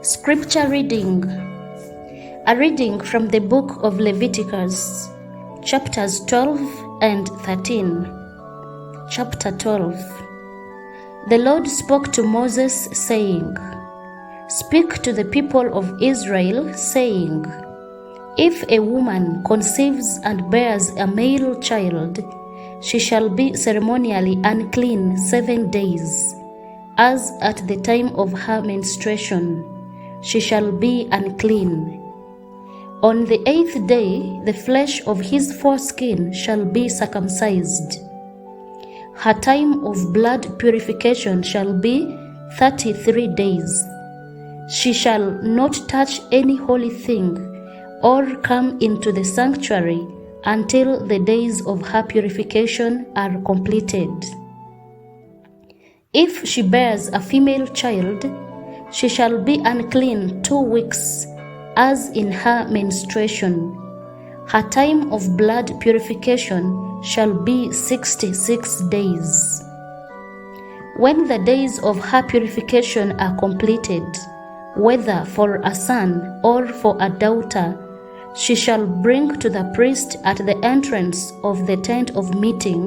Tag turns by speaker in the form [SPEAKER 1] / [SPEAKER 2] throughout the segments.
[SPEAKER 1] Scripture reading. A reading from the book of Leviticus, chapters 12 and 13. Chapter 12. The Lord spoke to Moses, saying, "Speak to the people of Israel, saying, If a woman conceives and bears a male child, she shall be ceremonially unclean 7 days, as at the time of her menstruation. She shall be unclean. On the 8th day, the flesh of his foreskin shall be circumcised. Her time of blood purification shall be 33 days. She shall not touch any holy thing or come into the sanctuary until the days of her purification are completed. If she bears a female child, she shall be unclean 2 weeks, as in her menstruation. Her time of blood purification shall be 66 days. When the days of her purification are completed, whether for a son or for a daughter, she shall bring to the priest at the entrance of the tent of meeting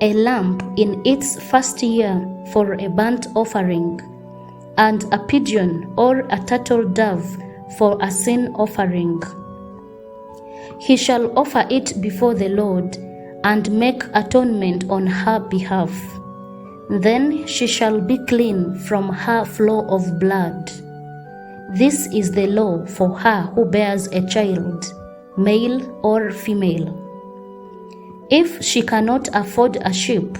[SPEAKER 1] a lamb in its first year for a burnt offering, and a pigeon or a turtle dove for a sin offering. He shall offer it before the Lord and make atonement on her behalf. Then she shall be clean from her flow of blood. This is the law for her who bears a child, male or female. If she cannot afford a sheep,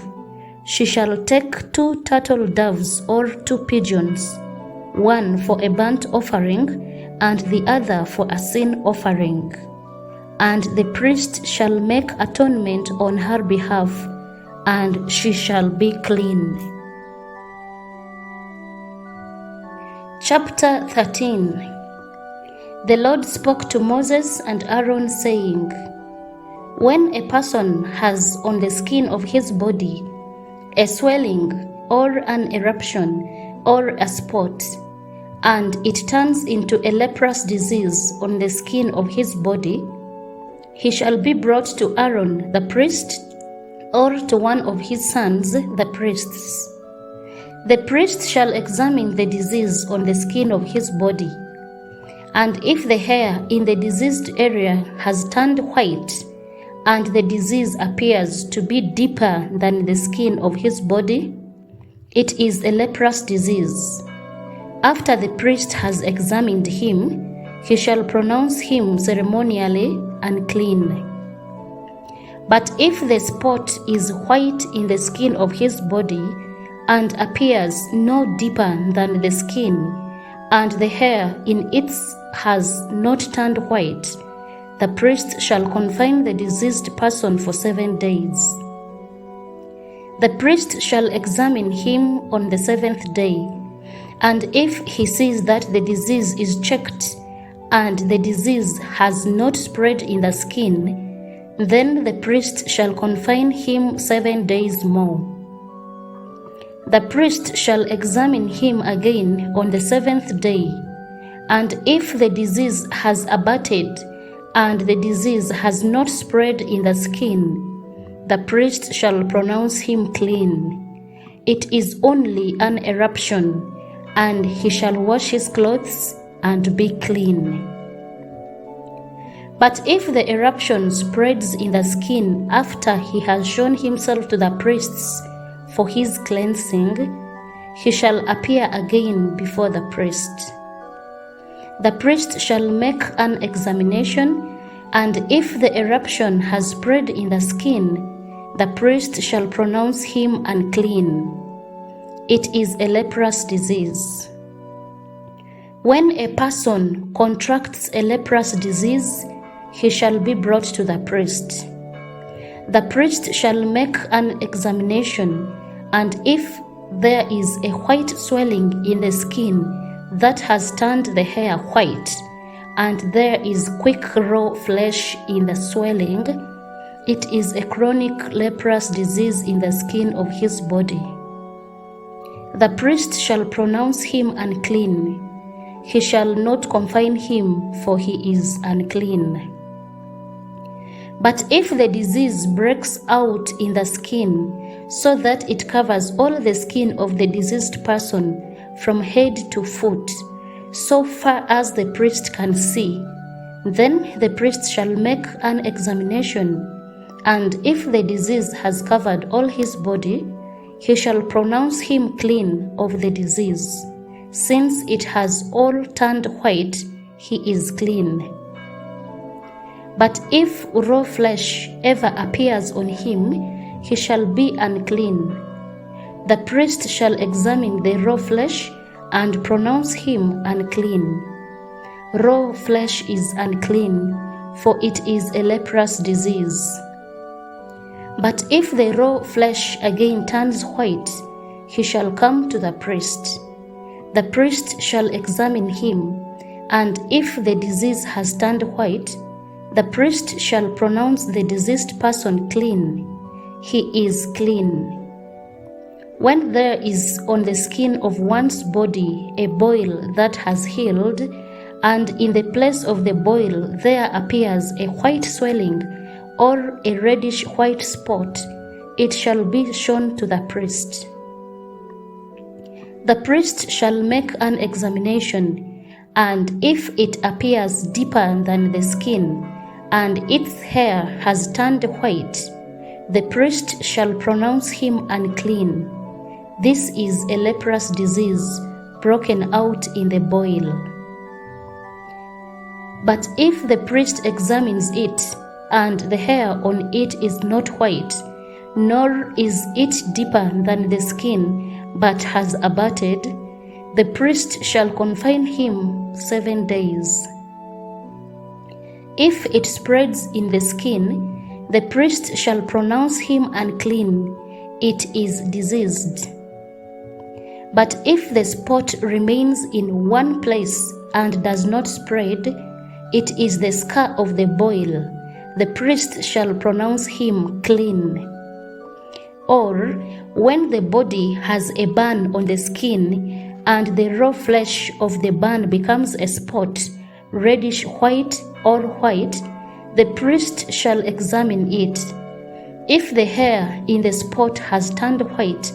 [SPEAKER 1] she shall take 2 turtle doves or 2 pigeons, one for a burnt offering and the other for a sin offering. And the priest shall make atonement on her behalf, and she shall be clean. Chapter 13. The Lord spoke to Moses and Aaron, saying, When a person has on the skin of his body a swelling or an eruption or a spot, and it turns into a leprous disease on the skin of his body, he shall be brought to Aaron the priest, or to one of his sons the priests. The priest shall examine the disease on the skin of his body, and if the hair in the diseased area has turned white, and the disease appears to be deeper than the skin of his body, it is a leprous disease. After the priest has examined him, he shall pronounce him ceremonially unclean. But if the spot is white in the skin of his body, and appears no deeper than the skin, and the hair in it has not turned white, the priest shall confine the diseased person for 7 days. The priest shall examine him on the 7th day, and if he sees that the disease is checked, and the disease has not spread in the skin, then the priest shall confine him 7 days more. The priest shall examine him again on the 7th day, and if the disease has abated, and the disease has not spread in the skin, the priest shall pronounce him clean. It is only an eruption, and he shall wash his clothes and be clean. But if the eruption spreads in the skin after he has shown himself to the priests for his cleansing, he shall appear again before the priest. The priest shall make an examination, and if the eruption has spread in the skin, the priest shall pronounce him unclean. It is a leprous disease. When a person contracts a leprous disease, he shall be brought to the priest. The priest shall make an examination, and if there is a white swelling in the skin that has turned the hair white, and there is quick raw flesh in the swelling, it is a chronic leprous disease in the skin of his body. The priest shall pronounce him unclean. he shall not confine him, for he is unclean. But if the disease breaks out in the skin, so that it covers all the skin of the diseased person from head to foot, so far as the priest can see, then the priest shall make an examination, and if the disease has covered all his body, he shall pronounce him clean of the disease. Since it has all turned white, he is clean. But if raw flesh ever appears on him, he shall be unclean. The priest shall examine the raw flesh and pronounce him unclean. Raw flesh is unclean, for it is a leprous disease. But if the raw flesh again turns white, he shall come to the priest. The priest shall examine him, and if the disease has turned white, the priest shall pronounce the diseased person clean. He is clean. When there is on the skin of one's body a boil that has healed, and in the place of the boil there appears a white swelling or a reddish white spot, it shall be shown to the priest. The priest shall make an examination, and if it appears deeper than the skin, and its hair has turned white, the priest shall pronounce him unclean. This is a leprous disease broken out in the boil. But if the priest examines it, and the hair on it is not white, nor is it deeper than the skin, but has abated, the priest shall confine him 7 days. If it spreads in the skin, the priest shall pronounce him unclean. It is diseased. But if the spot remains in one place and does not spread, it is the scar of the boil. The priest shall pronounce him clean. Or when the body has a burn on the skin, and the raw flesh of the burn becomes a spot, reddish white or white, the priest shall examine it. If the hair in the spot has turned white,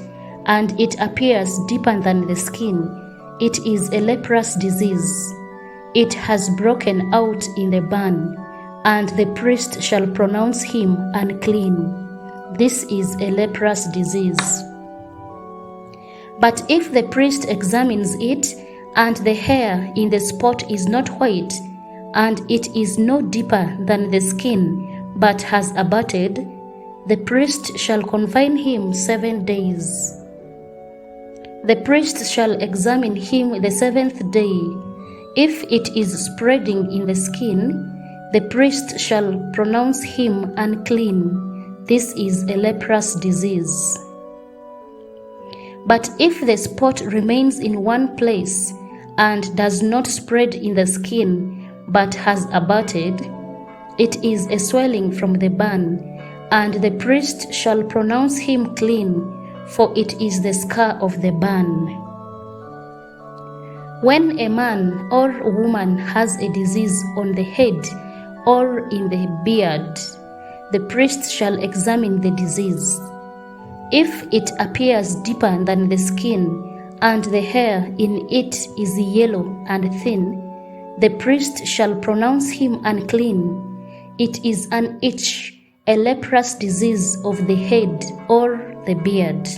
[SPEAKER 1] and it appears deeper than the skin, it is a leprous disease. It has broken out in the burn, and the priest shall pronounce him unclean. This is a leprous disease. But if the priest examines it, and the hair in the spot is not white, and it is no deeper than the skin, but has abated, the priest shall confine him 7 days. The priest shall examine him the 7th day. If it is spreading in the skin, the priest shall pronounce him unclean. This is a leprous disease. But if the spot remains in one place and does not spread in the skin, but has abated, it is a swelling from the burn, and the priest shall pronounce him clean, for it is the scar of the burn. When a man or woman has a disease on the head or in the beard, the priest shall examine the disease. If it appears deeper than the skin, and the hair in it is yellow and thin, the priest shall pronounce him unclean. It is an itch, a leprous disease of the head or the beard.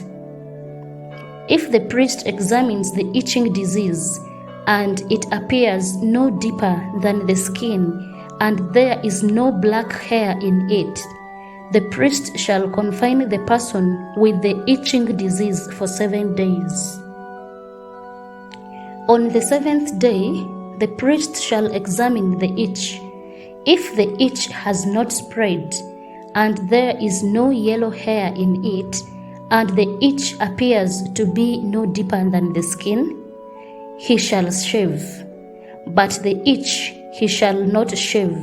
[SPEAKER 1] If the priest examines the itching disease, and it appears no deeper than the skin, and there is no black hair in it, the priest shall confine the person with the itching disease for 7 days. On the 7th day, the priest shall examine the itch. If the itch has not spread, and there is no yellow hair in it, and the itch appears to be no deeper than the skin, he shall shave. But the itch he shall not shave.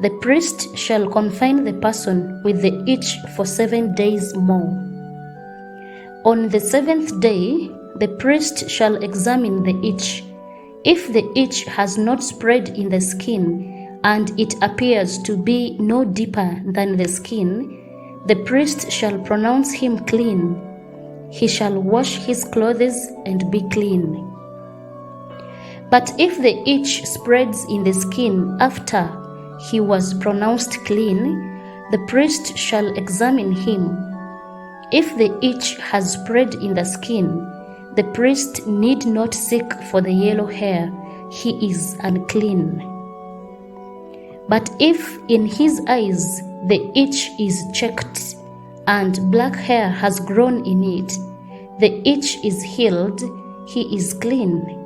[SPEAKER 1] The priest shall confine the person with the itch for 7 days more. On the 7th day, the priest shall examine the itch. If the itch has not spread in the skin, and it appears to be no deeper than the skin, the priest shall pronounce him clean. He shall wash his clothes and be clean. But if the itch spreads in the skin after he was pronounced clean, the priest shall examine him. If the itch has spread in the skin, the priest need not seek for the yellow hair, he is unclean. But if in his eyes the itch is checked, and black hair has grown in it, the itch is healed, he is clean,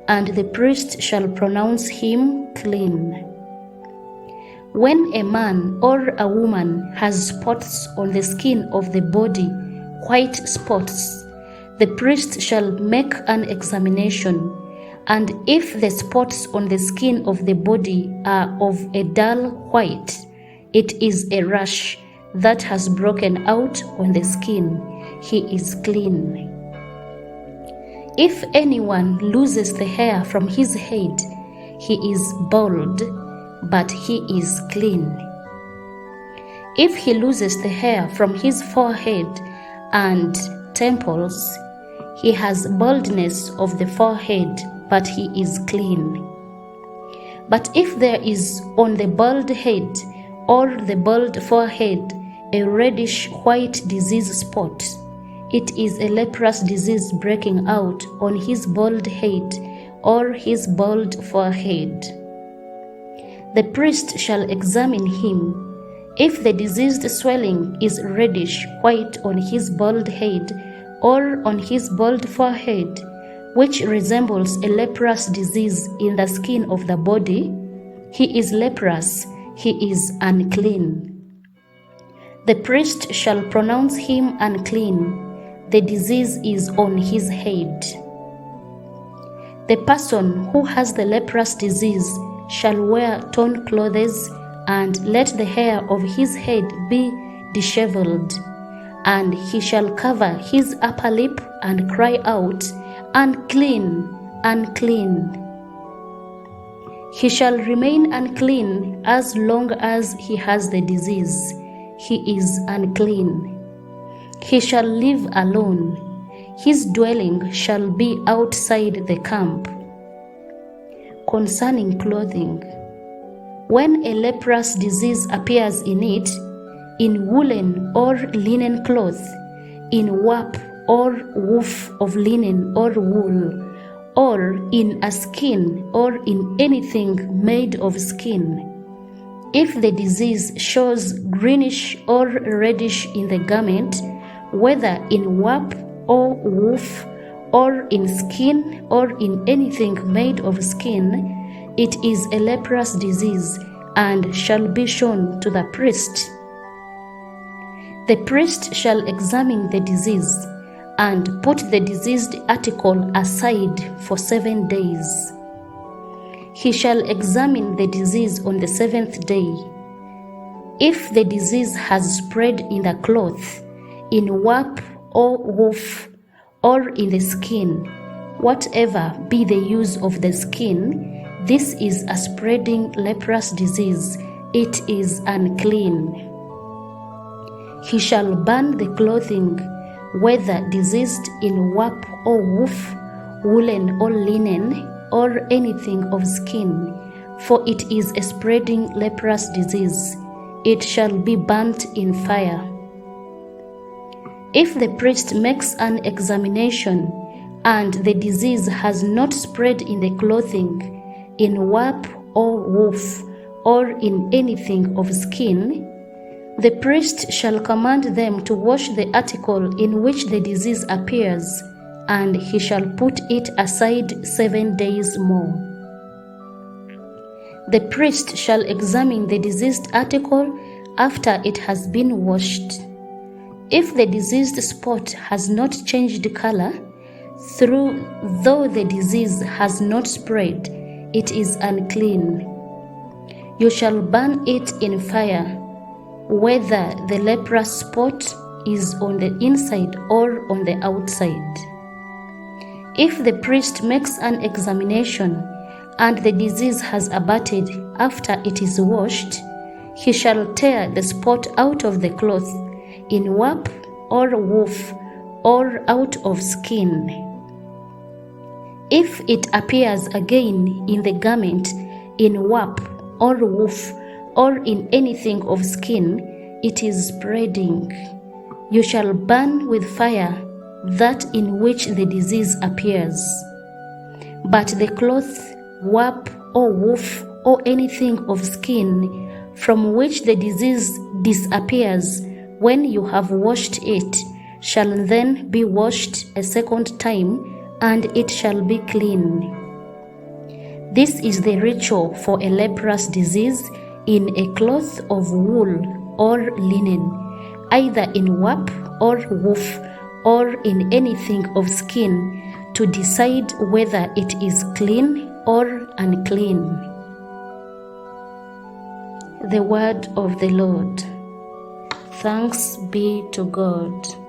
[SPEAKER 1] and the priest shall pronounce him clean. When a man or a woman has spots on the skin of the body, white spots, the priest shall make an examination, and if the spots on the skin of the body are of a dull white, it is a rash that has broken out on the skin. He is clean. If anyone loses the hair from his head, he is bald, but he is clean. If he loses the hair from his forehead and temples, he has baldness of the forehead, but he is clean. But if there is on the bald head or the bald forehead a reddish white disease spot, it is a leprous disease breaking out on his bald head or his bald forehead. The priest shall examine him. If the diseased swelling is reddish white on his bald head or on his bald forehead, which resembles a leprous disease in the skin of the body, he is leprous, he is unclean. The priest shall pronounce him unclean. The disease is on his head. The person who has the leprous disease shall wear torn clothes, and let the hair of his head be disheveled, and he shall cover his upper lip and cry out, Unclean, unclean. He shall remain unclean as long as he has the disease. He is unclean. He shall live alone. His dwelling shall be outside the camp. Concerning clothing, when a leprous disease appears in it, in woolen or linen cloth, in warp or woof of linen or wool, or in a skin or in anything made of skin, if the disease shows greenish or reddish in the garment, whether in warp or woof, or in skin or in anything made of skin, it is a leprous disease and shall be shown to the priest. The priest shall examine the disease and put the diseased article aside for 7 days. He shall examine the disease on the 7th day. If the disease has spread in the cloth, in warp or woof, or in the skin, whatever be the use of the skin, this is a spreading leprous disease. It is unclean. He shall burn the clothing, whether diseased in warp or woof, woolen or linen, or anything of skin, for it is a spreading leprous disease. It shall be burnt in fire. If the priest makes an examination, and the disease has not spread in the clothing, in warp or woof, or in anything of skin, the priest shall command them to wash the article in which the disease appears, and he shall put it aside 7 days more. The priest shall examine the diseased article after it has been washed. If the diseased spot has not changed color, though the disease has not spread, it is unclean. You shall burn it in fire, whether the leprous spot is on the inside or on the outside. If the priest makes an examination and the disease has abated after it is washed, he shall tear the spot out of the cloth in warp or woof or out of skin. If it appears again in the garment in warp or woof or in anything of skin, it is spreading. You shall burn with fire that in which the disease appears. But the cloth, warp or woof or anything of skin from which the disease disappears when you have washed it shall then be washed a second time, and it shall be clean. This is the ritual for a leprous disease in a cloth of wool or linen, either in warp or woof or in anything of skin, to decide whether it is clean or unclean. The word of the Lord. Thanks be to God.